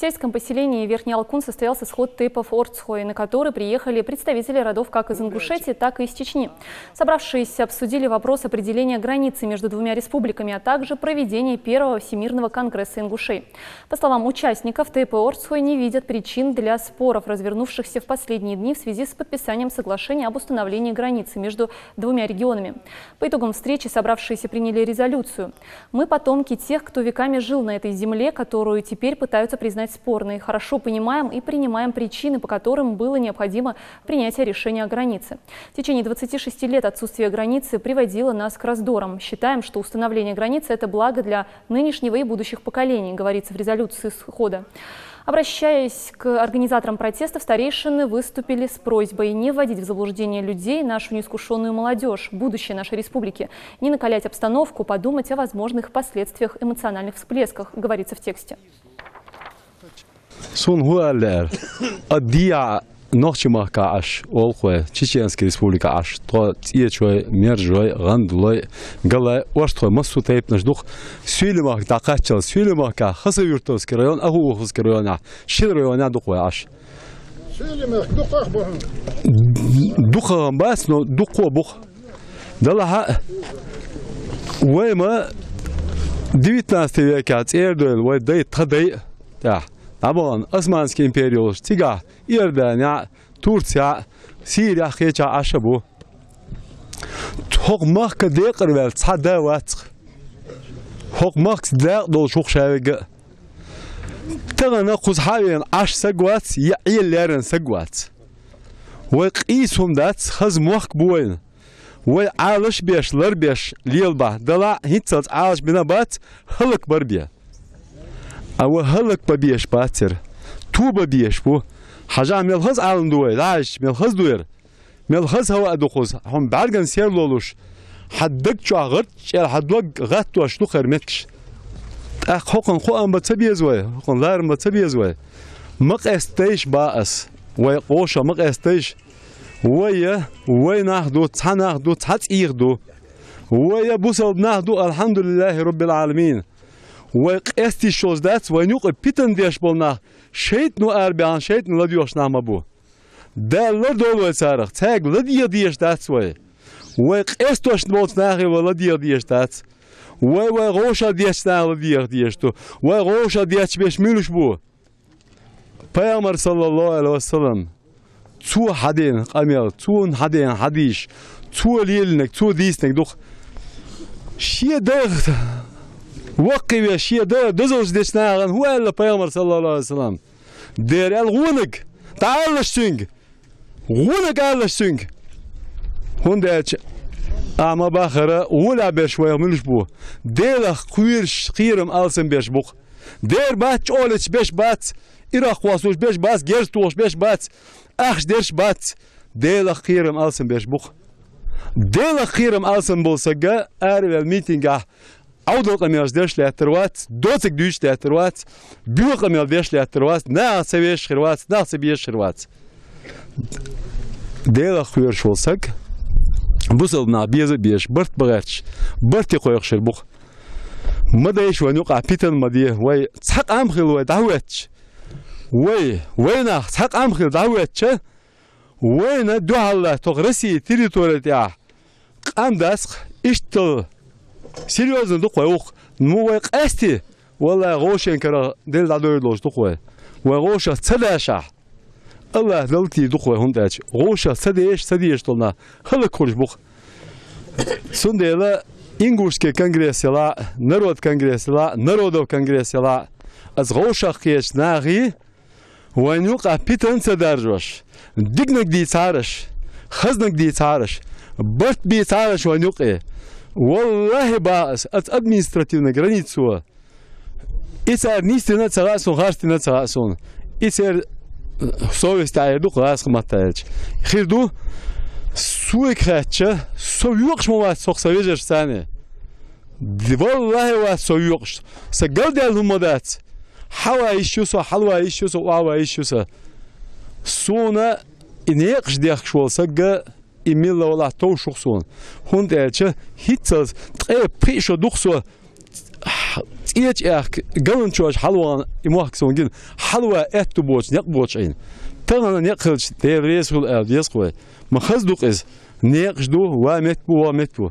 В сельском поселении Верхний Алкун состоялся сход тейпов Орцхой, на который приехали представители родов как из Ингушетии, так и из Чечни. Собравшиеся обсудили вопрос определения границы между двумя республиками, а также проведения первого Всемирного конгресса ингушей. По словам участников, тейпы Орцхой не видят причин для споров, развернувшихся в последние дни в связи с подписанием соглашения об установлении границы между двумя регионами. По итогам встречи собравшиеся приняли резолюцию. «Мы потомки тех, кто веками жил на этой земле, которую теперь пытаются признать спорной. Хорошо понимаем и принимаем причины, по которым было необходимо принятие решения о границе. В течение 26 лет отсутствие границы приводило нас к раздорам. Считаем, что установление границы – это благо для нынешнего и будущих поколений», говорится в резолюции схода. Обращаясь к организаторам протестов, старейшины выступили с просьбой не вводить в заблуждение людей, нашу неискушенную молодежь, будущее нашей республики, не накалять обстановку, подумать о возможных последствиях эмоциональных всплесках, говорится в тексте. Нохчимахка аш олхуэ Чеченская республика аш то тиечой мержой гандулой гала оштхой массу тейп наш дух сюлемах дакачал сюлемахка хасавюртовский район агууховский район шил района духуэ аш сюлемах духах бахн духам бас но духо бух далаха уэма 19 века цердуэл уэ дай тадай да Абон Османский империал Тига, Иордания, Турция, Сирия, Хеча, Ашабу. Хогмах кадекервел цадават. Хогмах дел шухшавега. Тагана кузхавен аш сагват, яилерен сагват. Векисум дат хазмах буин. Ве алаш беш ларбеш лилба. Дала хитцат алаш бинабат халак барбия. أو هلك ببيش باتر تو ببيش بو حاجة ملخص عالم دوير عايش ملخص دوير ملخص هو أدوخوز هم بعرقن سير لولوش حدك شو عغرت شير حدوق غات واشتو خرمتش حقن خو أم بتسبي زوي حقن لارم بتسبي زوي مق استيش باس ويقوشة مق استيش ويا ناخدو تناخدو تاتيخدو ويا بوسل ناخدو الحمد لله رب العالمين وقتی شوز دست و نیوق پیتن دیش بولنا شیت نو اربیان شیت نو لدیوش نام بو دل لدولو سرخ تگ لدیه دیش دست و قستوش نبود نخی و لدیه دیش دست و روشا دیش نه لدیه دیش تو و روشا دیش بیش میلوش بو پیامبر صلی الله علیه و سلم تو حدین قمیل تو حدین حدیش تو لیلنک تو دیسنک دوخ شیه دغت وقي شيء ده دزوج دشنا هو اللي بيامر صلى الله عليه وسلم دير الغونك تعال الشنق غونك على الشنق هون داش أما باخرة ولا بشوية ملش بو دير خويرش خيرم ألسن بيش بوخ دير بات أولش بيش بات إراق واسوش بيش بات جرستوش بيش بات أخش ديرش بات دير خيرم ألسن بيش بوخ دير خيرم ألسن بولسجا أريد الميتينج أودو قميص ديش لاتروات دوتك دوش لاتروات بيو قميص ديش لاتروات ناس بيش خروات ناس بيش خروات ديلا خوير شولسك بوصلنا بيش برت بغاتش برت يقويق شربوخ مدايش ونوقع بيتن مديه وي تحق أمخيل وي دعواتش وينا تحق أمخيل دعواتش وينا دوها الله تغرسي تريتوريتيا قام داسق اشتل серьезно духой ух ну эсти والله غوشين كرا دل دادور لوش دخوه وغوشة سداشة الله دلتي دخوه هنداش غوشة سديش طلنا خلق كورش بخ سندلا إنجوشكي كونغرس لا نرود كونغرس لا نرودو كونغرس لا از غوشة خيش ناغي ونوقع بيتن سدارجوش دقنك دي تارش خزنك دي تارش برت بي تارش ونوقع والله باس административная граница. Исер нистина цагасон, харстина цагасон. Исер совесть айду класс хматач. Хирду суекхача, совюкш мова сохсавежер сане. والله وا совюкш. Сагалдал модат. Хава ищуса, халва ищуса, уава ищуса. Сона инеқш дехш болсага имела вала то шухсон. Хундече хитцас тре пришо духсо إيش قلنا شوش حلوة يموحك سونجين حلوة بوش نقبوش عين تغنى نقلش تيريس يسقوي ما خزدوق إز نقشدو ومتبو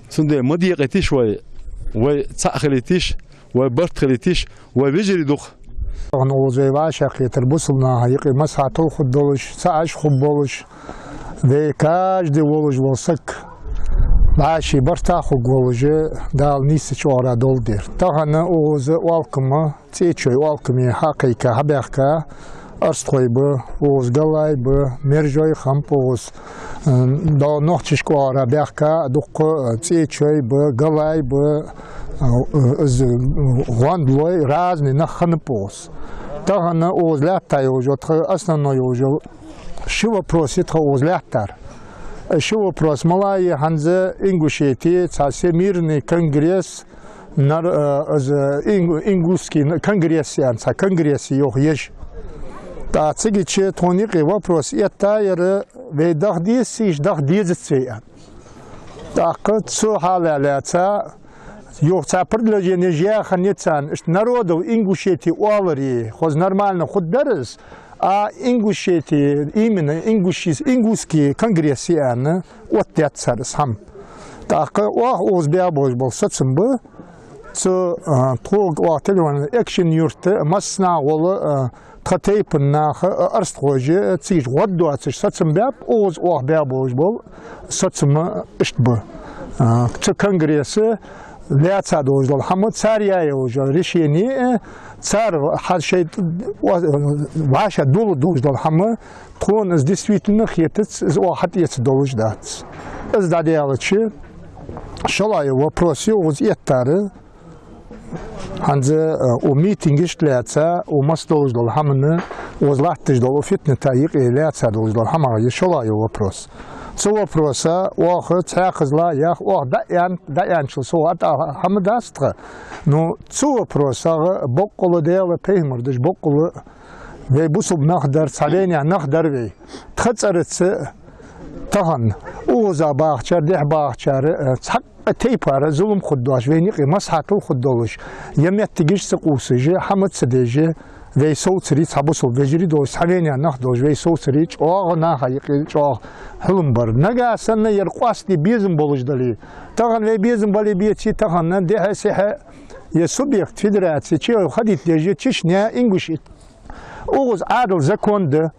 سندي مديقتي شوي وتأخلتيش وبرتخلتيش وبيجري دوخ أنا وزيبا شاقي تربصلنا هيقي مسحة خدولش ساعش خبولش ذي كاج دي ولج وسك عاشي برتاخو قولجي دال نيسش ورا دول دير تغنى اوز والكما تيتشوي والكمي حقيقة حبيخكا ارستخوي بو اوز قلاي بو مرجوي خمب اوز دا نوحتش كوارا بيخكا دوق تيتشوي بو قلاي بو از غاندلوي رازني نخن بوز تغنى اوز لاتا يوجو اصلا يوجو شو بروسيت اوز лятар. Еще вопрос. Малайи ханзе Ингушетии, Всемирный конгресс, ингушский конгресс, конгресс его есть. Да, цигиче тоникий вопрос. Это ведах десять, дах десять. Так, что халяляца? Йохца предложение жеханицан. Народов Ингушетии уалари, хоз нормально ход берез. А Ингушетии, именно ингушские конгрессы, вот это сам. Так, озбябож был соцсембы, то телефон экшен юрте, масна волы, тхатейпен нах арстхожи, циж вот дуациш соцсембяб, озбябож был соцсембы иштбы. То конгрессы ляца должен, хамы царя уже решение. Царь хашет ваша долу должен хамы, тон из действительно хитец из охотец должен дать. Из дадиалычи шалаю вопросы уз еттары, ханзе у митинги шляца у мас должен хамны уз латтыш должен фитне таик и ляца должен хамы шалаю вопрос. Со вопроса ох цахзла ях ох даян шо ата хамдастра. Но со вопроса бокколу дела пеймердиш бокколу вей бусуб нахдар цаления нахдар вей. Тхацарыцы тахан оза бахчар дех бахчар цак тейпар зулум худдаш вейник масхатл худдолуш. Ямет тигиш сыкусыжы хамд сидежи вей соуцри цабусу вежри до цаления нахдош вей соуцри чог наха йки чог хлумбар. Нагасан ярқасти безим болуждали. Тахан вей безим бали биечи тахан деха сеха je subjekt federacije, če je vhodit leže Čečnja, Ingušit. Ogoz adl zakonde,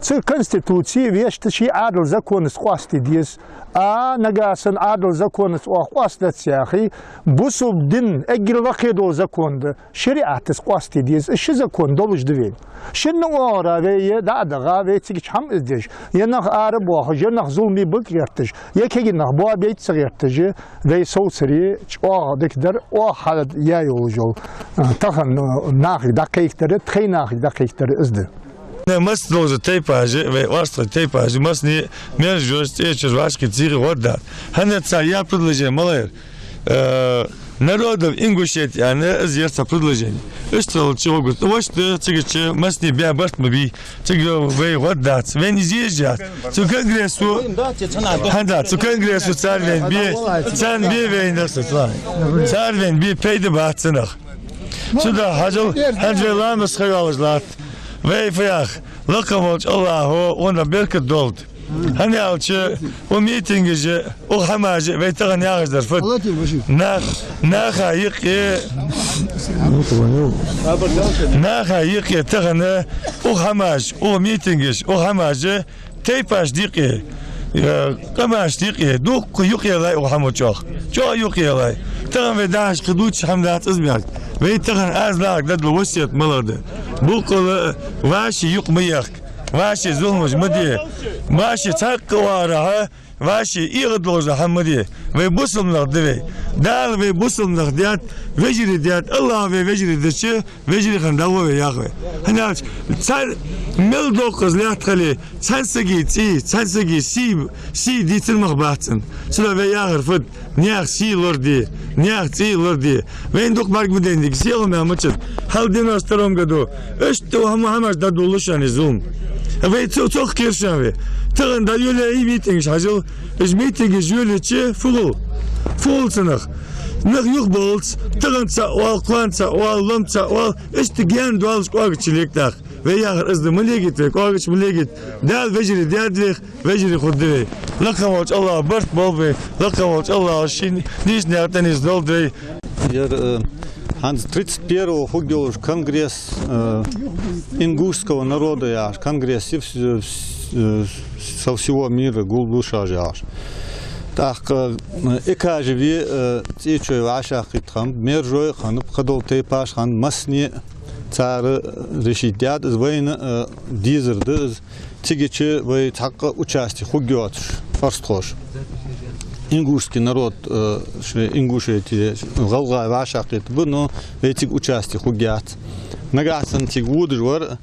ce konstitucije vješte či adl zakon squasti dies, a nagasan adl zakon squasti tsiahi, busub din egil vaqido zakonde, şeriat squasti dies, şi zakon doluj devin. Şinna ora ve da'daga ve tsigiç ham izdej. Yanaq arab wa yanaq zulmi bık yertej. Yekeginaq bu beyt sigirtej ve sousri o dekder o halad ya yolujol. Tahan nahi daqiqleri, txinahi daqiqleri izdi. Мас должен тейпажи, острый тейпажи, мас не между через вашки циры вот да. Ханеца я предложение малайр. Народов Ингушетии, а не изъясня предложение. Что чего говорит? Вот что цигиче мас не бя баст мы циго вей вот да. Вен изъезжат. Цу конгрессу. Ханда цу конгрессу царь вен би вен насла. Царь вен би пейде бацнах. Сюда хажал ханжелам схавалжлат. Вей фях, лакамолч Аллаху, он беркет долд. Ханялче, у митингеже, у хамаже, вей таган ягждар фут. Наха йики таган у хамаж, у митингеш, у хамаже, тейпаш дики. Камаш дики, дух юқилай у хамочох. Чо юқилай. Таган ведаш қидуч хамдат избяк. ويتغن أزلاق لدل وسيط ملده بقول واشي يقميك واشي زلمج مدي واشي تقوارها واشي إيغدلوز حمدي ويبصم لغدوي دال ويبصم لغديات وجري ديات الله وجري دشي وجري خندوه ياخوي هناك صار ملدوقز لاتخلي تسانسجي سي دي تلمخ باتن سلا وياغر فد نياخ سي لوردي نياخ سي لوردي وين دوق بارك بديندك سيلو ما مچت هل ديناس ترام گدو اشتو هماش دادولشان زوم وي توخ كيرشان تغن دا يولا اي ميتينج حاجل اج ميتينج جولتشي فول سنخ نخ بولس تغنسا والقوانسا واللمسا وال اشتجان دوالش قاقش ليكتاخ وياخر ازد مليجت قاقش مليجت دال فجري دادريخ فجري خدري لقموش الله برت بولبي لقموش الله شين نيش نعتنيش دولدري Hans 31 фугелуш конгресс ингушского народа яш, конгресс со всего мира гулбуша яш. Так экажеви течой ваша хитрам мержой хан хадол тепаш хан масни цары решидят из войны дизерды тигичи вы так участие хугёт форстрош. Ингушский народ, ингуши эти галга ваша хит, но эти участие хугят. Нагасан тиг вуджвар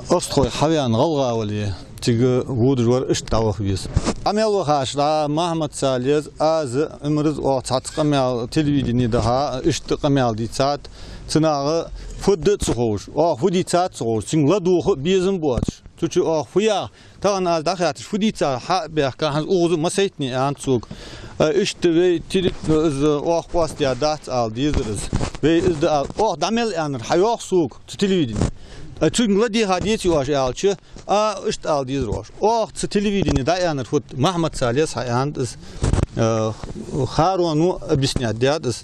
острой хавян галга вали тиг вуджвар иштавах вис. Амел хашла Махмад Салез аз умрыз о цацкамел телевидение daha иштакамел дицат цнага фудд цхош. О фудицат цхош. Сингладу безим боч. Тучу о фуя таган аз дахят фудица ха бехка хаз угу масайтни анцуг. İşte ve tirit o past ya dat al dizeriz. Ve izde al o damel anır hayok soğuk televidini. Çünkü ladi hadiyeti o alçı işte al dizer o televidini da yanır fut Mahmud Salih hayand Harunu объяснять дядыс.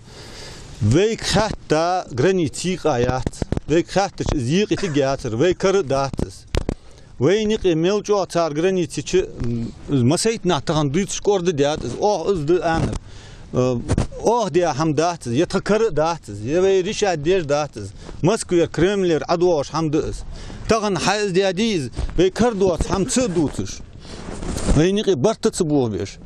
Ve hatta graniti hayat. Ve hatta ziyqiti gatır ve karı datız. Вейник имел что цар границы, че масайт на таган дит скорды дят, из д анер, дия хамдат, я такар дат, я вей риша деш дат, Москва Кремль адуаш хамдас, таган хайз диадиз, вей кардуас хамцы дутыш, вейник бартыцы болбеш,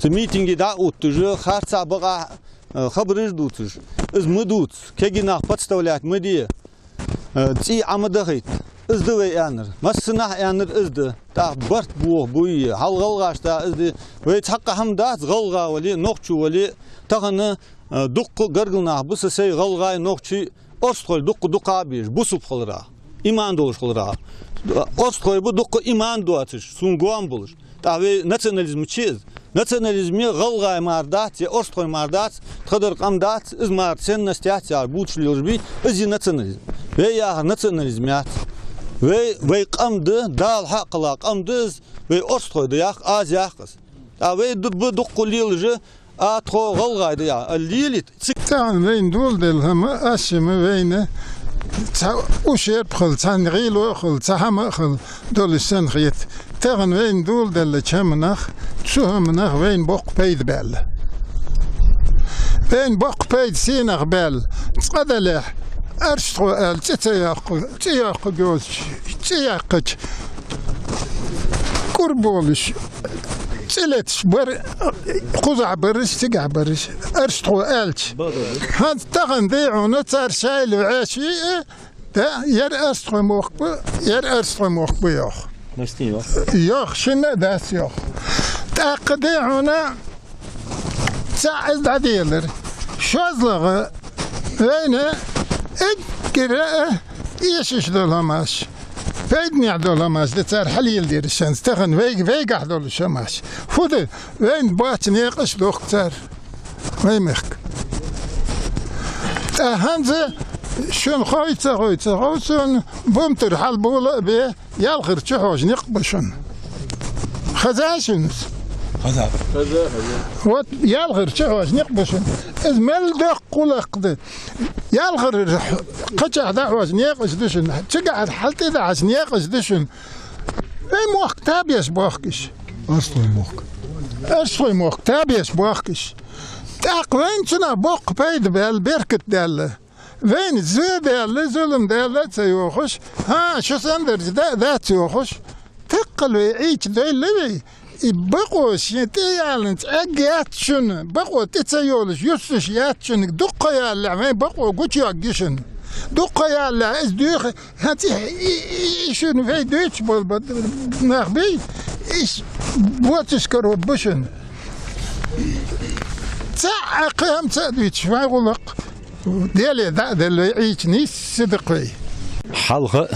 ты митинги да уттыжы, харца бага хабрыш дутыш, из мыдут, кегинах подставлять мыди, ти амадахит. Izdi ve yanır. Masınah yanır izdi. Ta bart buyi. Halgal gaşta izdi. Ve takka hamda galga veli nokçu veli. Tağını dukku gargılnah bu sesey galgay nokçu ostkoy dukku abiş. Bu sup kılra. İman doluş kılra. Ostkoy bu dukku iman duatış. Sunguan bulur. Ta ve nasyonalizmi çiz. Nasyonalizmi galgay mardat ya ostkoy mardat. Tıdır kamdat iz mart sen nastyatiyar buçluyor bi izi nasyonalizm. Ve ya nasyonalizmiyat. Ve qamdı dal haqla qamdız ve ostkoydu yak az yakız. Ve bu duqqulilji atqo galgaydı ya lilit. Tan vein dol del hama asimi veine uşer pxil tanğil o xil tahama xil dolisan xiyet. Tan vein dol del çamnaq çuhamnaq vein boq peyd bel. Vein boq peyd sinaq bel. Tsqadaleh أرشتو أل تياق جوز تياقج كربولش تلتش بر قزع برش تقع برش أرشتو ألش هاد تغن ذيعونا تار شايل وعاشي دا ير أرشتو موقب يوخ يوخ شنا داس يوخ تاقديعونا تعز عديلر شوزلغ وينه قراءة يشش دولاماش فايدني عدولاماش لتار حليل دير الشمس تخن فيق عدول الشماش فود وين باتني قش دكتور ويمخك هانزا شون خويتsa بومتر حال بولا بي يالغر تشوج نقبشن خزاشنس وات يالغر تشوج نقبشن ازمل دق قلقد يالغر قجع دعوز نيقش دشن تقعد حالتي دعوز نيقش دشن اي موخ تابيس بوخكش أرسوي موخ تابيس بوخكش تاق وين تنا بوق بيد بالبركت داله وين زي داله ظلم داله تيوخش ها شو سندر ذات يوخش تقل ويعيش داله بقوش يتيالنت أجياتشن بقو تتسيولش يسش ياتشن دقة يالا ما بقو قوتش ياجشن دقة يالا إز دوخ هاتي إيشون في دوتش بول نخبي إيش بوتش كروبشن تعقهم تدويتش ما يقولك ديالي ذا اللي يعيش نيس صدقي حلقة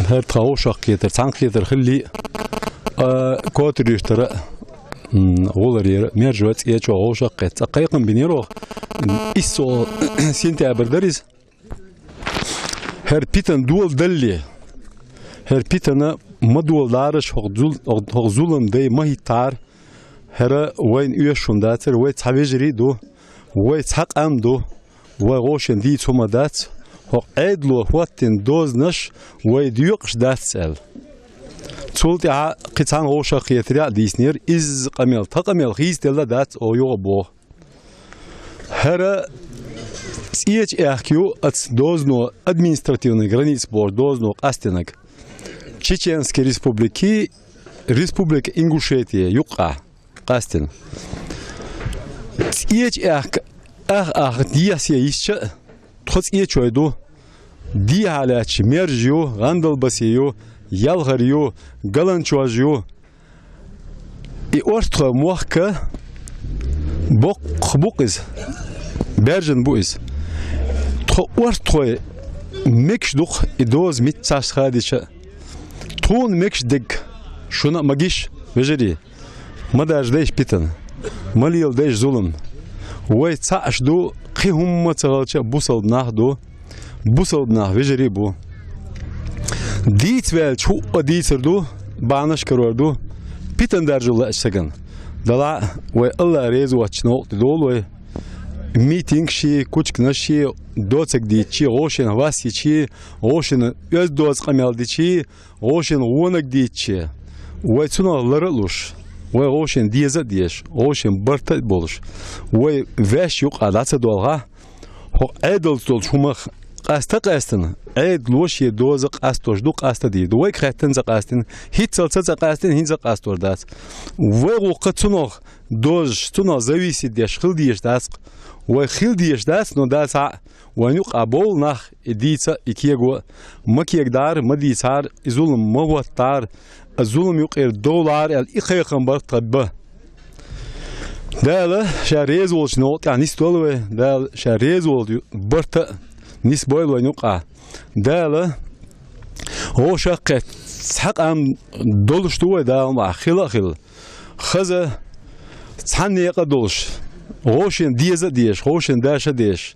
هاد تغوشق كيتر تانك كيتر خلي كوتر يشترى Olar yer merjvet ya çok hoş akket. Akayım biniro. İso sentabr deriz. Her pitan dual dalli. Her pitana madullar çok zulüm dey mahitar. Her wayn üyeşundater ve tavejri do. Ve takam do. Ve roşen di tomadat. Hok edlo huatin doznaş ve diyokş datsel. Çult ya qıtan roşa xiyetria disnir iz qamel taqamel xiz della dat o yoga bo. Her CHRQ at dozno administrativny granic bor dozno qastenak. Чеченской республики Республика Ингушетия юqa qasten. CHRQ диасия исча тхоц ечойду ди халач мержио гандалбасио Yalgarıyor, galançuajıyor. Orta muhka bu kız. Bergen bu iz. Orta mekşduk idoz mitsaş hadişe. Ton mekşdik şuna magiş vejeri. Madaj deş pitan. Maliyal deş zulüm. Ve tsaşdu qihum matsalça busal nahdu. Busal nah vejeri bu. Diyetvel çok adiyetlerdu, bağnaş karardu, pitan dercülle açsagan. Dala ve Allah rezu açına oldu dolu ve meeting şi, kuçkına şi, doçak diyetçi, oşen vasiyetçi, oşen öz doz kamel diyetçi, oşen onak diyetçi. Ve tunaları luş, ve oşen diyeze diyeş, oşen barta boluş. Ve veş yok adatsa dolga, ho edel dol şumak. Qastın. Ed loş ye doz qastoş du qasta di. Duay khatan za qastin. Hit salsa qastin hin za qastor das. Ve qoqtunoq doz tuno зависит de khil diyeş das. Ve khil diyeş das no das ha. Ve nuq abol nah editsa ikiego makiyegdar madisar zulm mawattar zulm yuqir dolar el ikhayqan bar tabba. Dala şarez olş no yani stol ve dal şarez ol barta nis boylo nuqa dala o şaqet saqam doluştu ve dal xil xaza sanniqa doluş roşen diyeze diyeş roşen daşa diyeş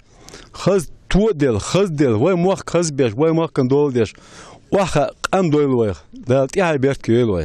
xaz tu del ve muq xaz beş ve muq kan dol diyeş waxa qan doylo ve dal tihay bert köylo